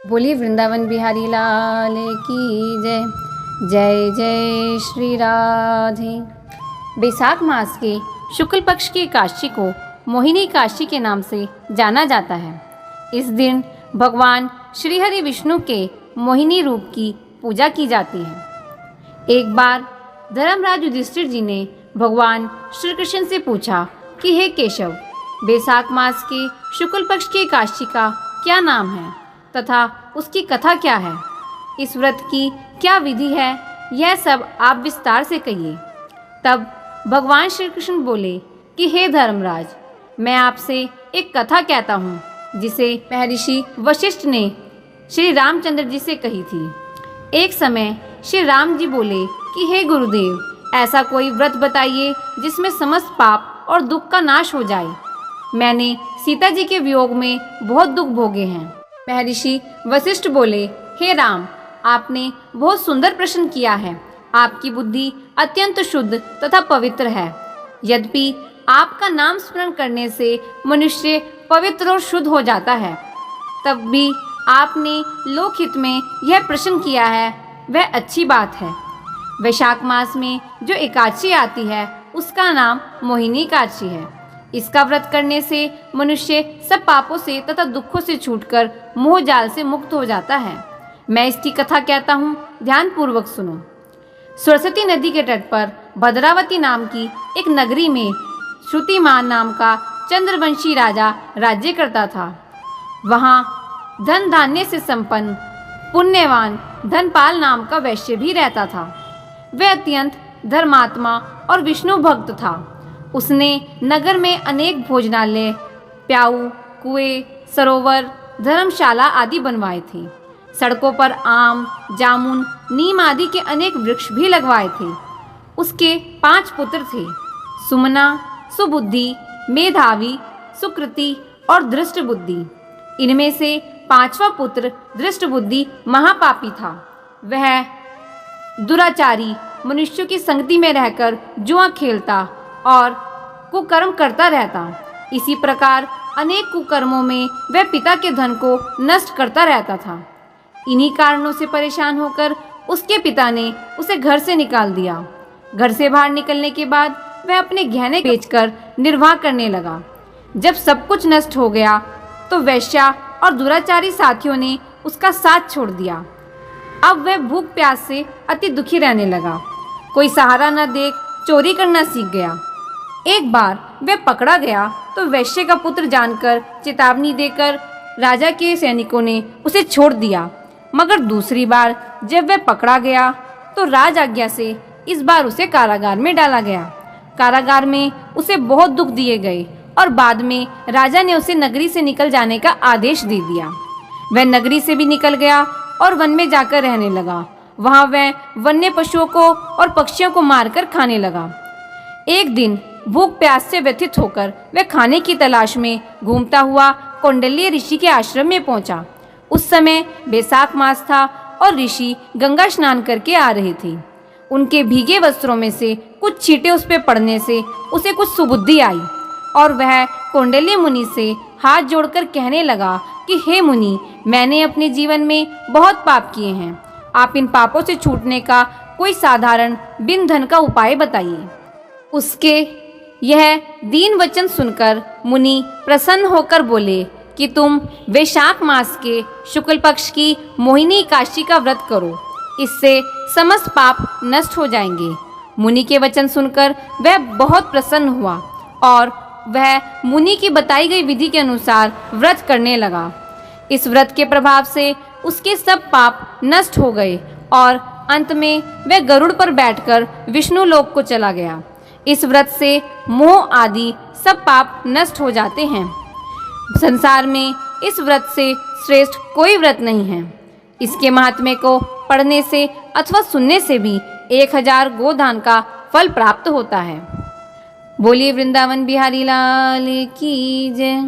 बोलिए वृंदावन बिहारी लाल की जय। जय जय श्री राधे। बैसाख मास के शुक्ल पक्ष की एकादशी को मोहिनी एकादशी के नाम से जाना जाता है। इस दिन भगवान श्री हरि विष्णु के मोहिनी रूप की पूजा की जाती है। एक बार धर्मराज युधिष्ठिर जी ने भगवान श्री कृष्ण से पूछा कि हे केशव, बैसाख मास के शुक्ल पक्ष की एकादशी का क्या नाम है तथा उसकी कथा क्या है, इस व्रत की क्या विधि है, यह सब आप विस्तार से कहिए। तब भगवान श्री कृष्ण बोले कि हे धर्मराज, मैं आपसे एक कथा कहता हूँ जिसे महर्षि वशिष्ठ ने श्री रामचंद्र जी से कही थी। एक समय श्री राम जी बोले कि हे गुरुदेव, ऐसा कोई व्रत बताइए जिसमें समस्त पाप और दुख का नाश हो जाए। मैंने सीता जी के वियोग में बहुत दुख भोगे हैं। महर्षि वशिष्ठ बोले, हे राम, आपने बहुत सुंदर प्रश्न किया है। आपकी बुद्धि अत्यंत शुद्ध तथा पवित्र है। यद्यपि आपका नाम स्मरण करने से मनुष्य पवित्र और शुद्ध हो जाता है, तब भी आपने लोकहित में यह प्रश्न किया है, वह अच्छी बात है। वैशाख मास में जो एकादशी आती है उसका नाम मोहिनी एकादशी है। इसका व्रत करने से मनुष्य सब पापों से तथा दुखों से छूटकर मोह जाल से मुक्त हो जाता है। मैं इसकी कथा कहता हूँ, ध्यान पूर्वक सुनो। सरस्वती नदी के तट पर भद्रावती नाम की एक नगरी में श्रुतिमान नाम का चंद्रवंशी राजा राज्य करता था। वहाँ धन धान्य से संपन्न पुण्यवान धनपाल नाम का वैश्य भी रहता था। वह अत्यंत धर्मात्मा और विष्णु भक्त था। उसने नगर में अनेक भोजनालय, प्याऊ, कुएं, सरोवर, धर्मशाला आदि बनवाए थे। सड़कों पर आम, जामुन, नीम आदि के अनेक वृक्ष भी लगवाए थे। उसके 5 पुत्र थे, सुमना, सुबुद्धि, मेधावी, सुकृति और दृष्ट बुद्धि। इनमें से 5वां पुत्र दृष्ट बुद्धि महापापी था। वह दुराचारी, मनुष्यों की संगति में रहकर जुआ खेलता और कुकर्म करता रहता। इसी प्रकार अनेक कुकर्मों में वह पिता के धन को नष्ट करता रहता था। इन्हीं कारणों से परेशान होकर उसके पिता ने उसे घर से निकाल दिया। घर से बाहर निकलने के बाद वह अपने गहने बेचकर निर्वाह करने लगा। जब सब कुछ नष्ट हो गया तो वैश्या और दुराचारी साथियों ने उसका साथ छोड़ दिया। अब वह भूख प्यास से अति दुखी रहने लगा। कोई सहारा न देख चोरी करना सीख गया। एक बार वह पकड़ा गया तो वैश्य का पुत्र जानकर चेतावनी देकर राजा के सैनिकों ने उसे छोड़ दिया। मगर दूसरी बार जब वह पकड़ा गया तो राज आज्ञा से इस बार उसे कारागार में डाला गया। कारागार में उसे बहुत दुख दिए गए और बाद में राजा ने उसे नगरी से निकल जाने का आदेश दे दिया। वह नगरी से भी निकल गया और वन में जाकर रहने लगा। वहाँ वह वन्य पशुओं को और पक्षियों को मारकर खाने लगा। एक दिन भूख प्यास से व्यथित होकर वह खाने की तलाश में घूमता हुआ कौंडिल्य ऋषि के आश्रम में पहुंचा। उस समय बैसाख मास था और ऋषि गंगा स्नान करके आ रहे थे। उनके भीगे वस्त्रों में से कुछ छींटे उस पर पड़ने से उसे कुछ सुबुद्धि आई और वह कौंडिल्य मुनि से हाथ जोड़कर कहने लगा कि हे मुनि, मैंने अपने जीवन में बहुत पाप किए हैं। आप इन पापों से छूटने का कोई साधारण बिन धन का उपाय बताइए। उसके यह दीन वचन सुनकर मुनि प्रसन्न होकर बोले कि तुम वैशाख मास के शुक्ल पक्ष की मोहिनी एकादशी का व्रत करो, इससे समस्त पाप नष्ट हो जाएंगे। मुनि के वचन सुनकर वह बहुत प्रसन्न हुआ और वह मुनि की बताई गई विधि के अनुसार व्रत करने लगा। इस व्रत के प्रभाव से उसके सब पाप नष्ट हो गए और अंत में वह गरुड़ पर बैठकर विष्णु लोक को चला गया। इस व्रत से मोह आदि सब पाप नष्ट हो जाते हैं। संसार में इस व्रत से श्रेष्ठ कोई व्रत नहीं है। इसके महात्म्य को पढ़ने से अथवा सुनने से भी 1000 गोदान का फल प्राप्त होता है। बोलिए वृंदावन बिहारी लाल की जय।